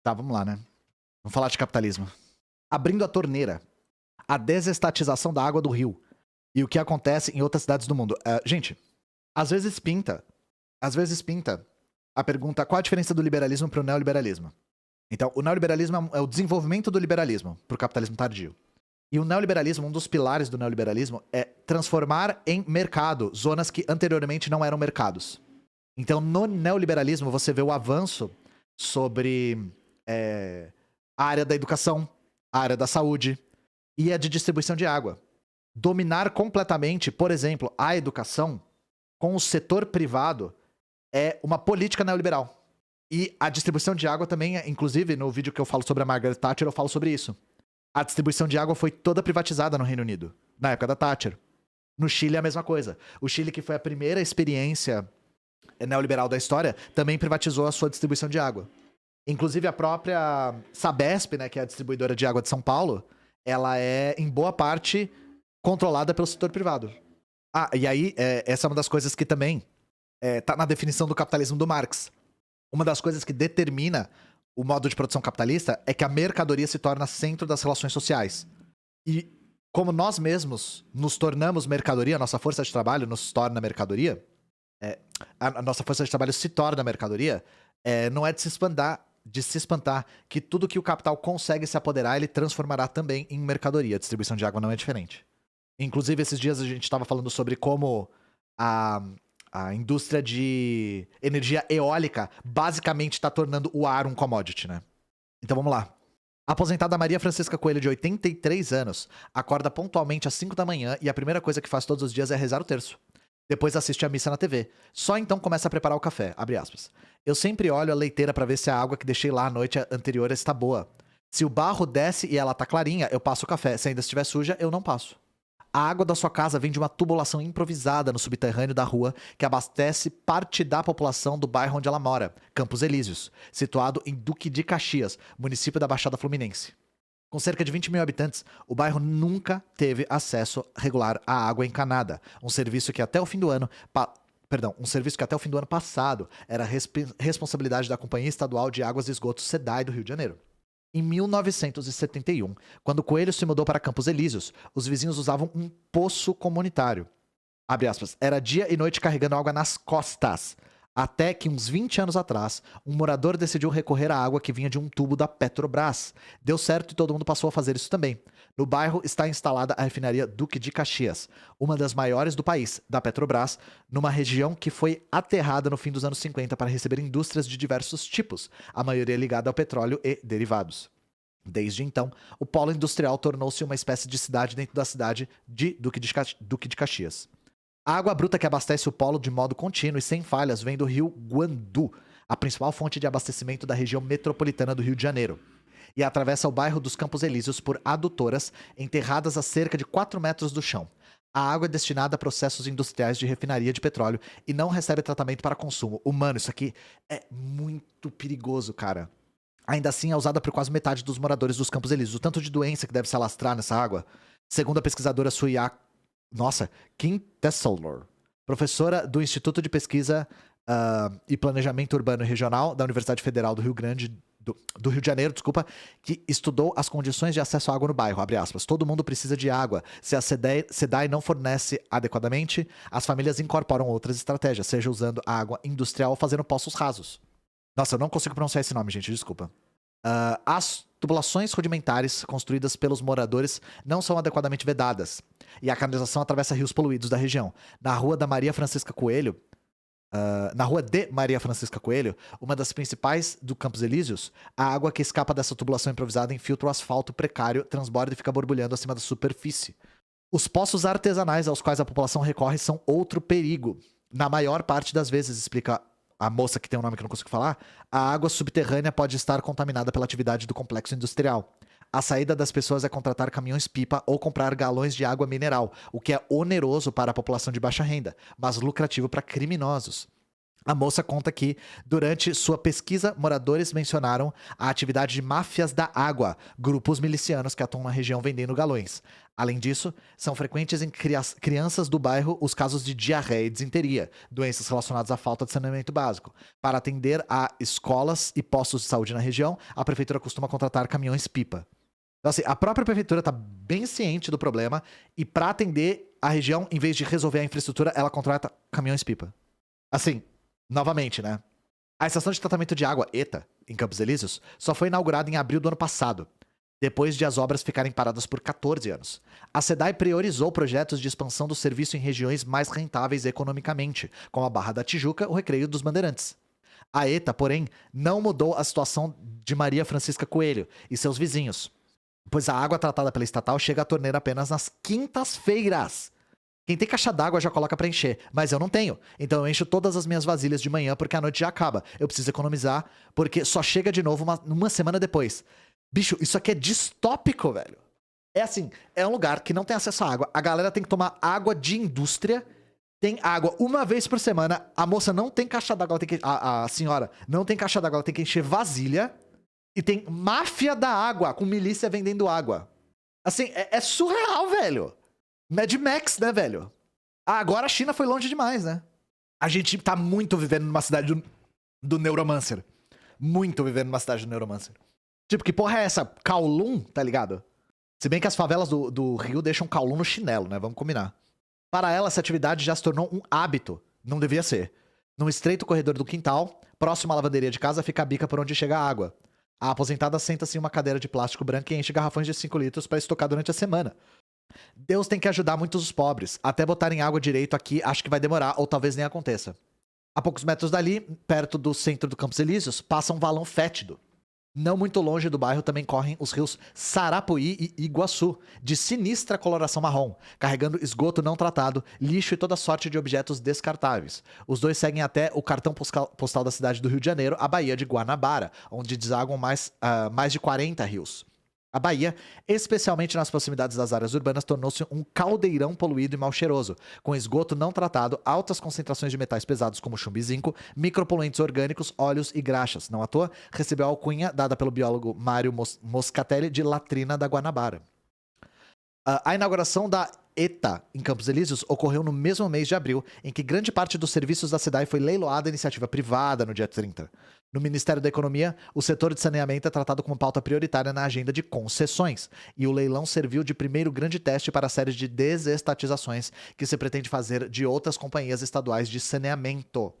Tá, vamos lá, né? Vamos falar de capitalismo. Abrindo a torneira. A desestatização da água do rio. E o que acontece em outras cidades do mundo. Gente, às vezes pinta a pergunta qual a diferença do liberalismo para o neoliberalismo. Então, o neoliberalismo é o desenvolvimento do liberalismo para o capitalismo tardio. E o neoliberalismo, um dos pilares do neoliberalismo, é transformar em mercado zonas que anteriormente não eram mercados. Então, no neoliberalismo, você vê o avanço sobre a área da educação, a área da saúde e a de distribuição de água. Dominar completamente, por exemplo, a educação com o setor privado é uma política neoliberal. E a distribuição de água também, inclusive no vídeo que eu falo sobre a Margaret Thatcher, eu falo sobre isso. A distribuição de água foi toda privatizada no Reino Unido, na época da Thatcher. No Chile é a mesma coisa. O Chile, que foi a primeira experiência neoliberal da história, também privatizou a sua distribuição de água. Inclusive a própria Sabesp, né, que é a distribuidora de água de São Paulo, ela é, em boa parte, controlada pelo setor privado. E aí, essa é uma das coisas que também tá na definição do capitalismo do Marx. Uma das coisas que determina o modo de produção capitalista é que a mercadoria se torna centro das relações sociais. E como nós mesmos nos tornamos mercadoria, a nossa força de trabalho nos torna mercadoria, a nossa força de trabalho se torna mercadoria, não é de se espantar que tudo que o capital consegue se apoderar, ele transformará também em mercadoria. A distribuição de água não é diferente. Inclusive, esses dias a gente estava falando sobre como a indústria de energia eólica basicamente está tornando o ar um commodity, né? Então vamos lá. A aposentada Maria Francisca Coelho, de 83 anos, acorda pontualmente às 5 da manhã e a primeira coisa que faz todos os dias é rezar o terço. Depois assiste a missa na TV. Só então começa a preparar o café, abre aspas. Eu sempre olho a leiteira para ver se a água que deixei lá a noite anterior está boa. Se o barro desce e ela tá clarinha, eu passo o café. Se ainda estiver suja, eu não passo. A água da sua casa vem de uma tubulação improvisada no subterrâneo da rua que abastece parte da população do bairro onde ela mora, Campos Elíseos, situado em Duque de Caxias, município da Baixada Fluminense. Com cerca de 20 mil habitantes, o bairro nunca teve acesso regular à água encanada, um serviço que até o fim do ano passado era responsabilidade da Companhia Estadual de Águas e Esgotos SEDAI do Rio de Janeiro. Em 1971, quando Coelho se mudou para Campos Elíseos, os vizinhos usavam um poço comunitário. Abre aspas, era dia e noite carregando água nas costas. Até que, uns 20 anos atrás, um morador decidiu recorrer à água que vinha de um tubo da Petrobras. Deu certo e todo mundo passou a fazer isso também. No bairro está instalada a refinaria Duque de Caxias, uma das maiores do país, da Petrobras, numa região que foi aterrada no fim dos anos 50 para receber indústrias de diversos tipos, a maioria ligada ao petróleo e derivados. Desde então, o polo industrial tornou-se uma espécie de cidade dentro da cidade de Duque de Caxias. A água bruta que abastece o polo de modo contínuo e sem falhas vem do rio Guandu, a principal fonte de abastecimento da região metropolitana do Rio de Janeiro, e atravessa o bairro dos Campos Elíseos por adutoras enterradas a cerca de 4 metros do chão. A água é destinada a processos industriais de refinaria de petróleo e não recebe tratamento para consumo humano. Isso aqui é muito perigoso, cara. Ainda assim, é usada por quase metade dos moradores dos Campos Elíseos. O tanto de doença que deve se alastrar nessa água. Segundo a pesquisadora Kim Tesselor, professora do Instituto de Pesquisa e Planejamento Urbano e Regional da Universidade Federal do Rio de Janeiro, que estudou as condições de acesso à água no bairro, abre aspas. Todo mundo precisa de água. Se a SEDAI não fornece adequadamente, as famílias incorporam outras estratégias, seja usando água industrial ou fazendo poços rasos. Nossa, eu não consigo pronunciar esse nome, gente, desculpa. As tubulações rudimentares construídas pelos moradores não são adequadamente vedadas, e a canalização atravessa rios poluídos da região. Na rua de Maria Francisca Coelho, uma das principais do Campos Elíseos, a água que escapa dessa tubulação improvisada infiltra o asfalto precário, transborda e fica borbulhando acima da superfície. Os poços artesanais aos quais a população recorre são outro perigo. Na maior parte das vezes, explica a moça que tem um nome que eu não consigo falar, a água subterrânea pode estar contaminada pela atividade do complexo industrial. A saída das pessoas é contratar caminhões-pipa ou comprar galões de água mineral, o que é oneroso para a população de baixa renda, mas lucrativo para criminosos. A moça conta que, durante sua pesquisa, moradores mencionaram a atividade de máfias da água, grupos milicianos que atuam na região vendendo galões. Além disso, são frequentes em crianças do bairro os casos de diarreia e disenteria, doenças relacionadas à falta de saneamento básico. Para atender a escolas e postos de saúde na região, a prefeitura costuma contratar caminhões-pipa. Então, assim, a própria prefeitura está bem ciente do problema e, para atender a região, em vez de resolver a infraestrutura, ela contrata caminhões-pipa. Assim, novamente, né? A estação de tratamento de água, ETA, em Campos Elíseos, só foi inaugurada em abril do ano passado, depois de as obras ficarem paradas por 14 anos. A SEDAI priorizou projetos de expansão do serviço em regiões mais rentáveis economicamente, como a Barra da Tijuca ou o Recreio dos Bandeirantes. A ETA, porém, não mudou a situação de Maria Francisca Coelho e seus vizinhos, pois a água tratada pela estatal chega à torneira apenas nas quintas-feiras. Quem tem caixa d'água já coloca pra encher, mas eu não tenho. Então eu encho todas as minhas vasilhas de manhã porque a noite já acaba. Eu preciso economizar porque só chega de novo uma semana depois. Bicho, isso aqui é distópico, velho. É assim, é um lugar que não tem acesso à água. A galera tem que tomar água de indústria. Tem água uma vez por semana. A moça não tem caixa d'água, a senhora não tem caixa d'água, ela tem que encher vasilha. E tem máfia da água, com milícia vendendo água. Assim, é surreal, velho. Mad Max, né, velho? Ah, agora a China foi longe demais, né? A gente tá muito vivendo numa cidade do Neuromancer. Muito vivendo numa cidade do Neuromancer. Tipo, que porra é essa? Kowloon, tá ligado? Se bem que as favelas do Rio deixam Kowloon no chinelo, né? Vamos combinar. Para ela, essa atividade já se tornou um hábito. Não devia ser. Num estreito corredor do quintal, próximo à lavanderia de casa, fica a bica por onde chega a água. A aposentada senta-se em uma cadeira de plástico branca e enche garrafões de 5 litros para estocar durante a semana. Deus tem que ajudar muitos os pobres. Até botarem água direito aqui, acho que vai demorar, ou talvez nem aconteça. A poucos metros dali, perto do centro do Campos Elíseos, passa um valão fétido. Não muito longe do bairro também correm os rios Sarapuí e Iguaçu, de sinistra coloração marrom, carregando esgoto não tratado, lixo e toda sorte de objetos descartáveis. Os dois seguem até o cartão postal da cidade do Rio de Janeiro, a Baía de Guanabara, onde desaguam mais de 40 rios. A Bahia, especialmente nas proximidades das áreas urbanas, tornou-se um caldeirão poluído e mal cheiroso, com esgoto não tratado, altas concentrações de metais pesados como chumbo e zinco, micropoluentes orgânicos, óleos e graxas. Não à toa, recebeu a alcunha dada pelo biólogo Mário Moscatelli de Latrina da Guanabara. A inauguração da ETA em Campos Elíseos ocorreu no mesmo mês de abril, em que grande parte dos serviços da SEDAI foi leiloada à iniciativa privada no dia 30. No Ministério da Economia, o setor de saneamento é tratado como pauta prioritária na agenda de concessões, e o leilão serviu de primeiro grande teste para a série de desestatizações que se pretende fazer de outras companhias estaduais de saneamento.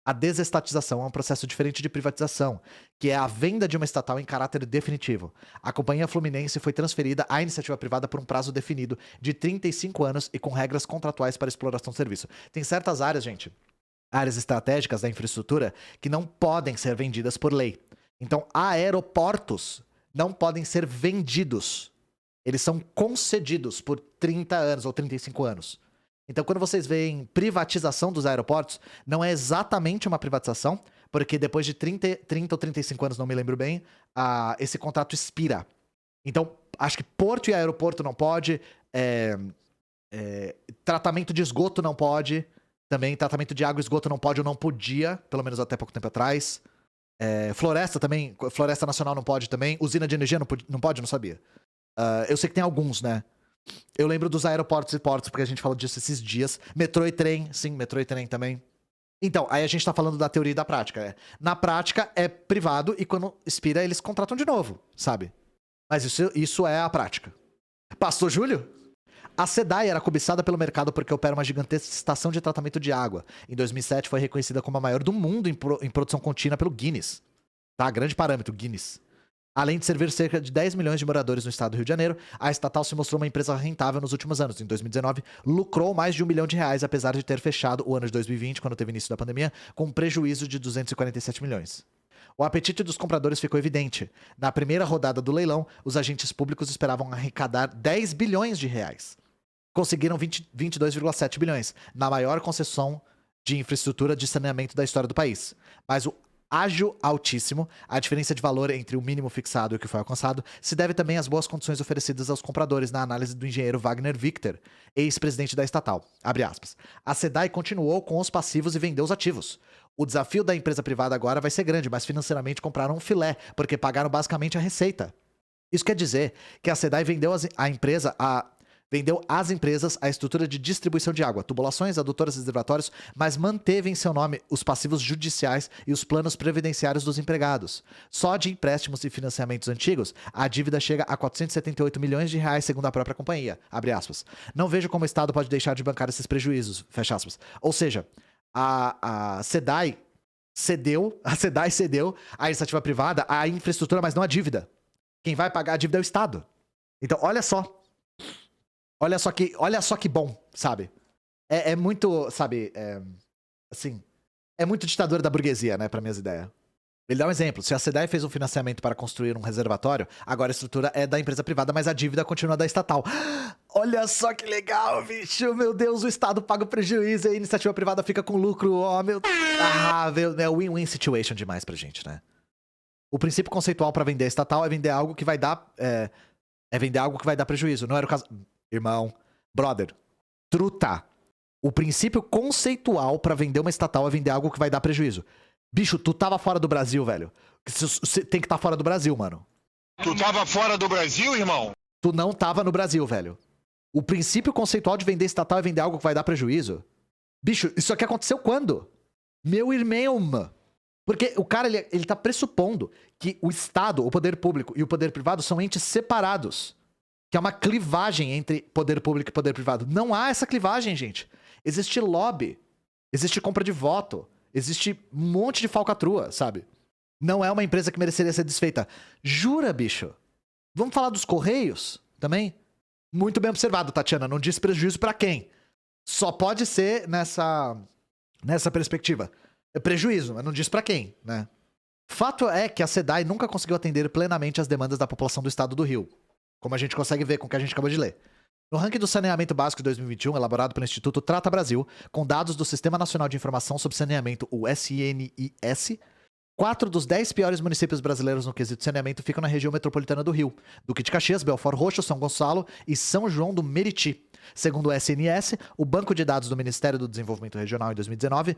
A desestatização é um processo diferente de privatização, que é a venda de uma estatal em caráter definitivo. A Companhia Fluminense foi transferida à iniciativa privada por um prazo definido de 35 anos e com regras contratuais para exploração do serviço. Tem certas áreas, gente, áreas estratégicas da infraestrutura, que não podem ser vendidas por lei. Então, aeroportos não podem ser vendidos. Eles são concedidos por 30 anos ou 35 anos. Então, quando vocês veem privatização dos aeroportos, não é exatamente uma privatização, porque depois de 30 ou 35 anos, não me lembro bem, esse contrato expira. Então, acho que porto e aeroporto não pode, tratamento de esgoto não pode, também tratamento de água e esgoto não pode ou não podia, pelo menos até pouco tempo atrás. Floresta também, floresta nacional não pode também, usina de energia não pode, não sabia. Eu sei que tem alguns, né? Eu lembro dos aeroportos e portos, porque a gente falou disso esses dias. Metrô e trem, sim, metrô e trem também. Então, aí a gente tá falando da teoria e da prática. Na prática, é privado e quando expira, eles contratam de novo, sabe? Mas isso é a prática. Pastor Júlio? A SEDAI era cobiçada pelo mercado porque opera uma gigantesca estação de tratamento de água. Em 2007, foi reconhecida como a maior do mundo em produção contínua pelo Guinness. Tá? Grande parâmetro, Guinness. Além de servir cerca de 10 milhões de moradores no estado do Rio de Janeiro, a estatal se mostrou uma empresa rentável nos últimos anos. Em 2019, lucrou mais de R$1 milhão, apesar de ter fechado o ano de 2020, quando teve início da pandemia, com um prejuízo de 247 milhões. O apetite dos compradores ficou evidente. Na primeira rodada do leilão, os agentes públicos esperavam arrecadar 10 bilhões de reais. Conseguiram 22,7 bilhões, na maior concessão de infraestrutura de saneamento da história do país. Mas o ágio altíssimo, a diferença de valor entre o mínimo fixado e o que foi alcançado, se deve também às boas condições oferecidas aos compradores na análise do engenheiro Wagner Victor, ex-presidente da estatal. Abre aspas. A SEDAI continuou com os passivos e vendeu os ativos. O desafio da empresa privada agora vai ser grande, mas financeiramente compraram um filé, porque pagaram basicamente a receita. Isso quer dizer que a SEDAI vendeu às empresas a estrutura de distribuição de água, tubulações, adutoras e reservatórios, mas manteve em seu nome os passivos judiciais e os planos previdenciários dos empregados. Só de empréstimos e financiamentos antigos, a dívida chega a 478 milhões de reais, segundo a própria companhia. Abre aspas. Não vejo como o Estado pode deixar de bancar esses prejuízos. Fecha aspas. Ou seja, a SEDAI cedeu à iniciativa privada a infraestrutura, mas não a dívida. Quem vai pagar a dívida é o Estado. Então, olha só. Olha só que bom, sabe? É muito, sabe, assim, é muito ditadura da burguesia, né, pra minhas ideias. Ele dá um exemplo. Se a SEDAI fez um financiamento para construir um reservatório, agora a estrutura é da empresa privada, mas a dívida continua da estatal. Olha só que legal, bicho. Meu Deus, o Estado paga o prejuízo e a iniciativa privada fica com lucro. Oh, meu... é win-win situation demais pra gente, né? O princípio conceitual para vender a estatal é vender algo que vai dar... vender algo que vai dar prejuízo. Não era o caso... Irmão, brother, truta. O princípio conceitual pra vender uma estatal é vender algo que vai dar prejuízo. Bicho, tu tava fora do Brasil, velho. Você tem que estar fora do Brasil, mano. Tu tava fora do Brasil, irmão? Tu não tava no Brasil, velho. O princípio conceitual de vender estatal é vender algo que vai dar prejuízo. Bicho, isso aqui aconteceu quando? Meu irmão. Porque o cara, ele tá pressupondo que o Estado, o poder público e o poder privado são entes separados. Que é uma clivagem entre poder público e poder privado. Não há essa clivagem, gente. Existe lobby. Existe compra de voto. Existe um monte de falcatrua, sabe? Não é uma empresa que mereceria ser desfeita. Jura, bicho? Vamos falar dos Correios também? Muito bem observado, Tatiana. Não diz prejuízo pra quem? Só pode ser nessa perspectiva. É prejuízo, mas não diz pra quem, né? Fato é que a SEDAI nunca conseguiu atender plenamente as demandas da população do estado do Rio. Como a gente consegue ver com o que a gente acabou de ler. No ranking do saneamento básico de 2021, elaborado pelo Instituto Trata Brasil, com dados do Sistema Nacional de Informação sobre Saneamento, o SNIS, 4 dos 10 piores municípios brasileiros no quesito saneamento ficam na região metropolitana do Rio: Duque de Caxias, Belford Roxo, São Gonçalo e São João do Meriti. Segundo o SNS, o Banco de Dados do Ministério do Desenvolvimento Regional em 2019,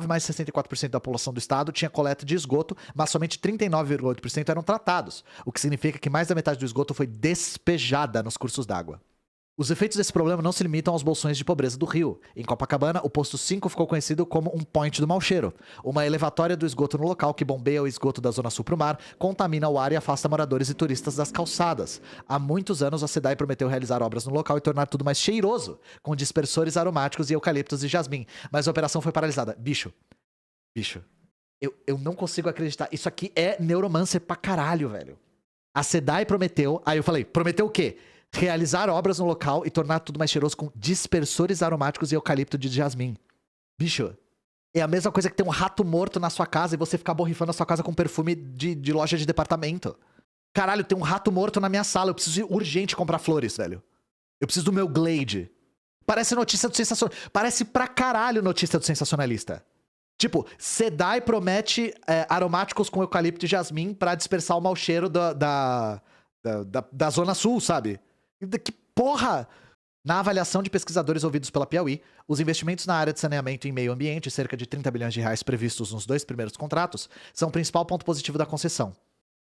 mais de 64% da população do estado tinha coleta de esgoto, mas somente 39,8% eram tratados, o que significa que mais da metade do esgoto foi despejada nos cursos d'água. Os efeitos desse problema não se limitam aos bolsões de pobreza do Rio. Em Copacabana, o posto 5 ficou conhecido como um point do mau cheiro, uma elevatória do esgoto no local que bombeia o esgoto da zona sul para o mar, contamina o ar e afasta moradores e turistas das calçadas. Há muitos anos, a SEDAI prometeu realizar obras no local e tornar tudo mais cheiroso, com dispersores aromáticos e eucaliptos e jasmim, mas a operação foi paralisada. Bicho, eu não consigo acreditar. Isso aqui é neuromancer pra caralho, velho. A SEDAI prometeu... Aí eu falei, prometeu o quê? Realizar obras no local e tornar tudo mais cheiroso com dispersores aromáticos e eucalipto de jasmim. Bicho, é a mesma coisa que ter um rato morto na sua casa e você ficar borrifando a sua casa com perfume de loja de departamento. Caralho, tem um rato morto na minha sala, eu preciso urgente comprar flores, velho. Eu preciso do meu Glade. Parece notícia do sensacionalista. Parece pra caralho notícia do sensacionalista. Tipo, SEDAI promete aromáticos com eucalipto e jasmim pra dispersar o mau cheiro da Zona Sul, sabe? Que porra! Na avaliação de pesquisadores ouvidos pela Piauí, os investimentos na área de saneamento e meio ambiente, cerca de 30 bilhões de reais previstos nos 2 primeiros contratos, são o principal ponto positivo da concessão.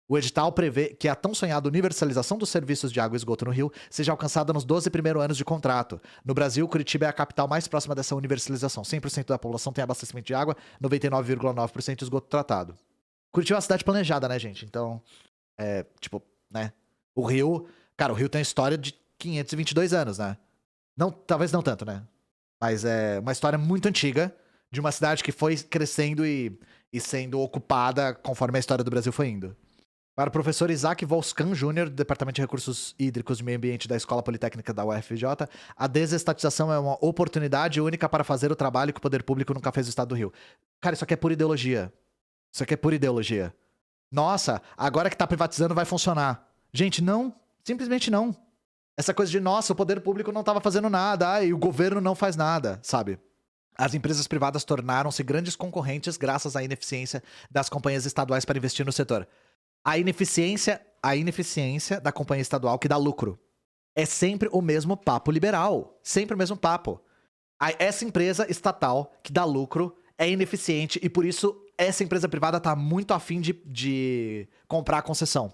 O edital prevê que a tão sonhada universalização dos serviços de água e esgoto no Rio seja alcançada nos 12 primeiros anos de contrato. No Brasil, Curitiba é a capital mais próxima dessa universalização. 100% da população tem abastecimento de água, 99,9% de esgoto tratado. Curitiba é uma cidade planejada, né, gente? Então, né? O Rio... Cara, o Rio tem uma história de 522 anos, né? Não, talvez não tanto, né? Mas é uma história muito antiga de uma cidade que foi crescendo e sendo ocupada conforme a história do Brasil foi indo. Para o professor Isaac Volscan Jr., do Departamento de Recursos Hídricos e Meio Ambiente da Escola Politécnica da UFRJ, a desestatização é uma oportunidade única para fazer o trabalho que o poder público nunca fez no estado do Rio. Cara, isso aqui é pura ideologia. Isso aqui é pura ideologia. Nossa, agora que tá privatizando vai funcionar. Gente, não. Simplesmente não. Essa coisa de, nossa, o poder público não estava fazendo nada, e o governo não faz nada, sabe? As empresas privadas tornaram-se grandes concorrentes graças à ineficiência das companhias estaduais para investir no setor. A ineficiência da companhia estadual que dá lucro. É sempre o mesmo papo liberal. Sempre o mesmo papo. Essa empresa estatal que dá lucro é ineficiente e por isso essa empresa privada tá muito afim de comprar a concessão.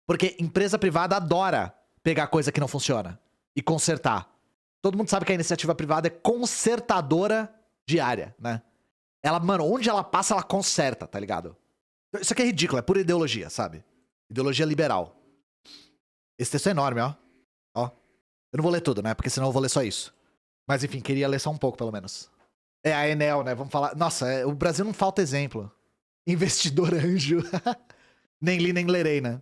Porque empresa privada adora pegar coisa que não funciona e consertar. Todo mundo sabe que a iniciativa privada é consertadora de área, né? Ela, mano, onde ela passa, ela conserta, tá ligado? Isso aqui é ridículo, é pura ideologia, sabe? Ideologia liberal. Esse texto é enorme, ó. Ó. Eu não vou ler tudo, né? Porque senão eu vou ler só isso. Mas enfim, queria ler só um pouco, pelo menos. É a Enel, né? Vamos falar. Nossa, o Brasil não falta exemplo. Investidor anjo. Nem li, nem lerei, né?